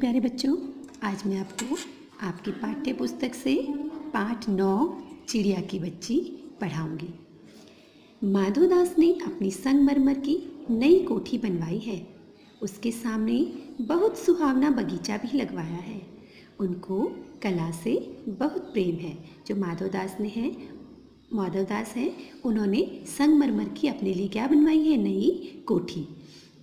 प्यारे बच्चों, आज मैं आपको आपकी पाठ्य पुस्तक से पाठ 9 चिड़िया की बच्ची पढ़ाऊंगी। माधवदास ने अपनी संगमरमर की नई कोठी बनवाई है। उसके सामने बहुत सुहावना बगीचा भी लगवाया है। उनको कला से बहुत प्रेम है। जो माधवदास हैं, उन्होंने संगमरमर की अपने लिए क्या बनवाई है? नई कोठी।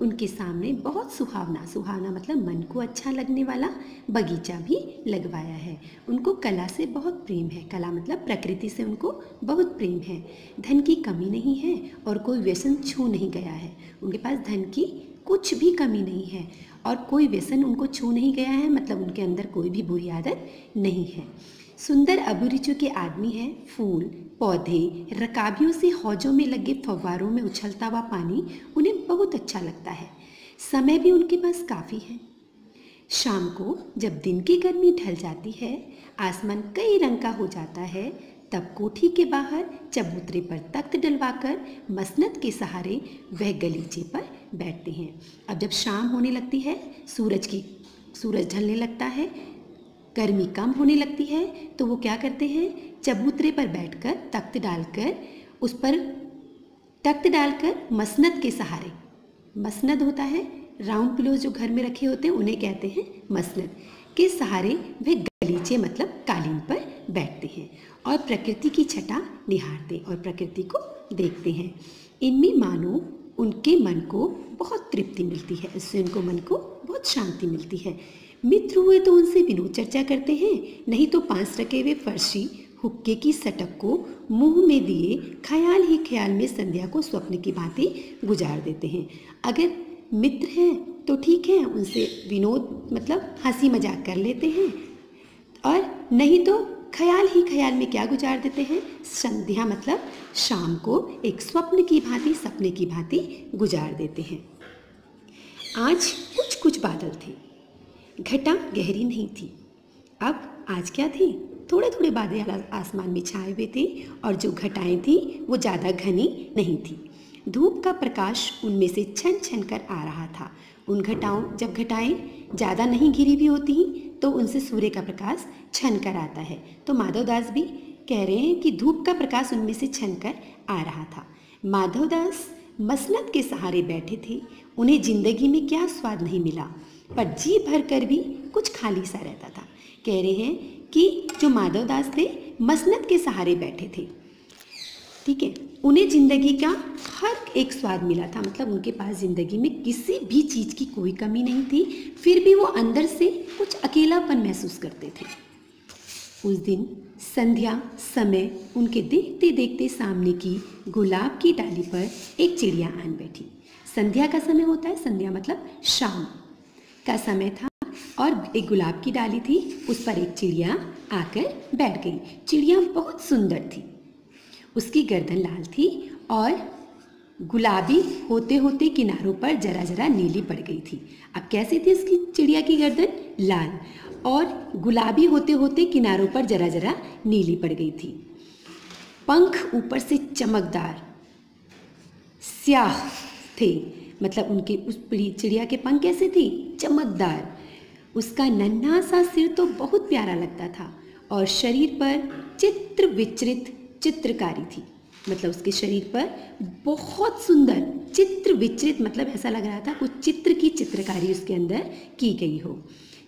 उनके सामने बहुत सुहावना मतलब मन को अच्छा लगने वाला बगीचा भी लगवाया है। उनको कला से बहुत प्रेम है। कला मतलब प्रकृति से उनको बहुत प्रेम है। धन की कमी नहीं है और कोई व्यसन छू नहीं गया है। उनके पास धन की कुछ भी कमी नहीं है और कोई व्यसन उनको छू नहीं गया है, मतलब उनके अंदर कोई भी बुरी आदत नहीं है। सुंदर अभिरुचियों के आदमी हैं। फूल, पौधे, रकाबियों से हौजों में लगे फव्वारों में उछलता हुआ पानी उन्हें बहुत अच्छा लगता है। समय भी उनके पास काफ़ी है। शाम को जब दिन की गर्मी ढल जाती है, आसमान कई रंग का हो जाता है, तब कोठी के बाहर चबूतरे पर तख्त डलवाकर मसनद के सहारे वह गलीचे पर बैठते हैं। अब जब शाम होने लगती है, सूरज ढलने लगता है, गर्मी कम होने लगती है, तो वो क्या करते हैं? चबूतरे पर बैठकर तख्त डालकर मसनद के सहारे, मसनद होता है राउंड पिलोज जो घर में रखे होते हैं, उन्हें कहते हैं मसनद के सहारे वे गलीचे मतलब कालीन पर बैठते हैं और प्रकृति की छटा निहारते और प्रकृति को देखते हैं। इनमें मानो उनके मन को बहुत तृप्ति मिलती है। इससे उनको मन को बहुत शांति मिलती है। मित्र हुए तो उनसे विनोद चर्चा करते हैं, नहीं तो 5 रखे हुए फर्शी हुक्के की सटक को मुंह में दिए ख्याल ही ख्याल में संध्या को स्वप्न की भांति गुजार देते हैं। अगर मित्र हैं तो ठीक है, उनसे विनोद मतलब हंसी मजाक कर लेते हैं, और नहीं तो ख्याल ही ख्याल में क्या गुजार देते हैं? संध्या मतलब शाम को एक सपने की भांति गुजार देते हैं। आज कुछ बादल थे। घटा गहरी नहीं थी। अब आज क्या थी? थोड़े बादल आसमान में छाए हुए थे और जो घटाएं थी वो ज़्यादा घनी नहीं थी। धूप का प्रकाश उनमें से छन कर आ रहा था। जब घटाएं ज़्यादा नहीं घिरी भी होती तो उनसे सूर्य का प्रकाश छन कर आता है। तो माधवदास भी कह रहे हैं कि धूप का प्रकाश उनमें से छन कर आ रहा था। माधवदास मसनद के सहारे बैठे थे। उन्हें जिंदगी में क्या स्वाद नहीं मिला, पर जी भर कर भी कुछ खाली सा रहता था। कह रहे हैं कि जो माधवदास थे मसनद के सहारे बैठे थे, ठीक है, उन्हें जिंदगी का हर एक स्वाद मिला था। मतलब उनके पास जिंदगी में किसी भी चीज़ की कोई कमी नहीं थी, फिर भी वो अंदर से कुछ अकेलापन महसूस करते थे। उस दिन संध्या समय उनके देखते देखते सामने की गुलाब की डाली पर एक चिड़िया आन बैठी। संध्या का समय होता है, संध्या मतलब शाम का समय था, और एक गुलाब की डाली थी, उस पर एक चिड़िया आकर बैठ गई। चिड़िया बहुत सुंदर थी। उसकी गर्दन लाल थी और गुलाबी होते होते किनारों पर जरा नीली पड़ गई थी। अब कैसी थी उसकी चिड़िया की गर्दन? लाल और गुलाबी होते होते किनारों पर जरा नीली पड़ गई थी। पंख ऊपर से चमकदार स्याह थे, मतलब उनके उस चिड़िया के पंख कैसे थे? चमकदार। उसका नन्हा सा सिर तो बहुत प्यारा लगता था और शरीर पर चित्र विचित्र चित्रकारी थी। मतलब उसके शरीर पर बहुत सुंदर चित्र विचित्र, मतलब ऐसा लग रहा था कुछ चित्र की चित्रकारी उसके अंदर की गई हो।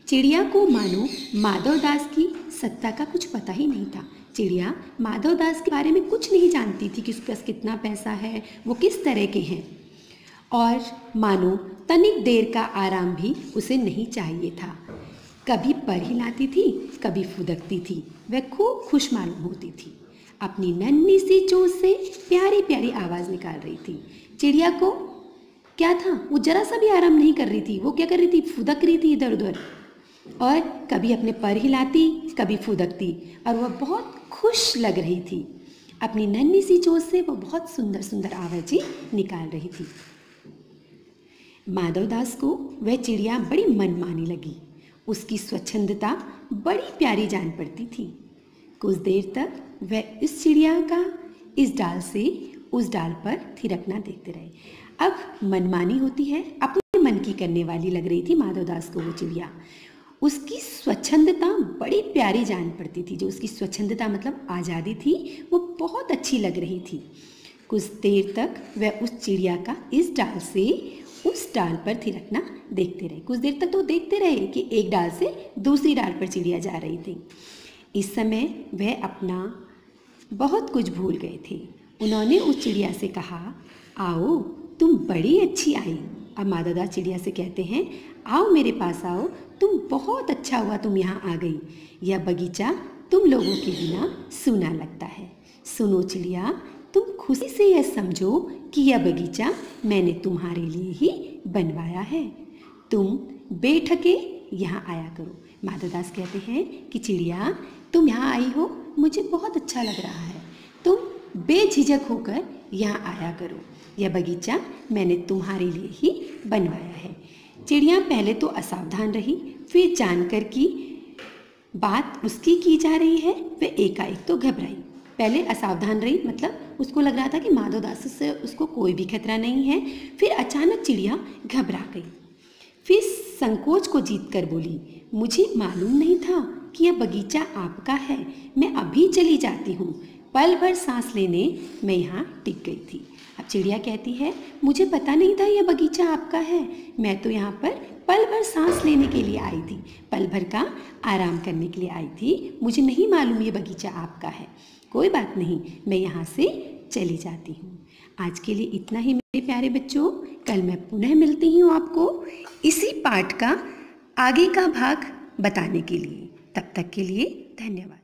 चिड़िया को मानो माधवदास की सत्ता का कुछ पता ही नहीं था। चिड़िया माधवदास के बारे में कुछ नहीं जानती थी कि उसके पास कितना पैसा है, वो किस तरह के हैं, और मानो तनिक देर का आराम भी उसे नहीं चाहिए था। कभी पर हिलाती थी, कभी फुदकती थी। वह खूब खुश मालूम होती थी। अपनी नन्ही सी चोंच से प्यारी प्यारी आवाज़ निकाल रही थी। चिड़िया को क्या था? वो जरा सा भी आराम नहीं कर रही थी। वो क्या कर रही थी? फुदक रही थी इधर उधर, और कभी अपने पर हिलाती, कभी फुदकती, और वह बहुत खुश लग रही थी। अपनी नन्ही सी चोंच से वो बहुत सुंदर आवाज़ें निकाल रही थी। माधवदास को वह चिड़िया बड़ी मनमानी लगी। उसकी स्वच्छंदता बड़ी प्यारी जान पड़ती थी। कुछ देर तक वह इस चिड़िया का इस डाल से उस डाल पर थिरकना देखते रहे। अब मनमानी होती है, अपने मन की करने वाली लग रही थी माधवदास को वो चिड़िया। उसकी स्वच्छंदता बड़ी प्यारी जान पड़ती थी। जो उसकी स्वच्छंदता मतलब आज़ादी थी, वो बहुत अच्छी लग रही थी। कुछ देर तक वह उस चिड़िया का इस डाल से उस डाल पर थिरकना देखते रहे। कुछ देर तक तो देखते रहे कि एक डाल से दूसरी डाल पर चिड़िया जा रही थी। इस समय वह अपना बहुत कुछ भूल गए थे। उन्होंने उस चिड़िया से कहा, आओ, तुम बड़ी अच्छी आई। अब मादादा चिड़िया से कहते हैं, आओ मेरे पास आओ, तुम बहुत अच्छा हुआ तुम यहाँ आ गई। यह बगीचा तुम लोगों के बिना सूना लगता है। सुनो चिड़िया, तुम खुशी से यह समझो कि यह बगीचा मैंने तुम्हारे लिए ही बनवाया है। तुम बेठके यहाँ आया करो। माधवदास कहते हैं कि चिड़िया, तुम यहाँ आई हो, मुझे बहुत अच्छा लग रहा है। तुम बेझिझक होकर यहाँ आया करो। यह बगीचा मैंने तुम्हारे लिए ही बनवाया है। चिड़िया पहले तो असावधान रही, फिर जानकर कि बात उसकी की जा रही है वह एकाएक तो घबराई। पहले असावधान रही मतलब उसको लग रहा था कि माधवदास से उसको कोई भी खतरा नहीं है। फिर अचानक चिड़िया घबरा गई। फिर संकोच को जीत कर बोली, मुझे मालूम नहीं था कि यह बगीचा आपका है। मैं अभी चली जाती हूँ। पल भर सांस लेने मैं यहाँ टिक गई थी। अब चिड़िया कहती है, मुझे पता नहीं था यह बगीचा आपका है। मैं तो यहाँ पर पल भर सांस लेने के लिए आई थी, पल भर का आराम करने के लिए आई थी। मुझे नहीं मालूम ये बगीचा आपका है। कोई बात नहीं, मैं यहाँ से चली जाती हूँ। आज के लिए इतना ही मेरे प्यारे बच्चों। कल मैं पुनः मिलती हूँ आपको इसी पाठ का आगे का भाग बताने के लिए। तब तक के लिए धन्यवाद।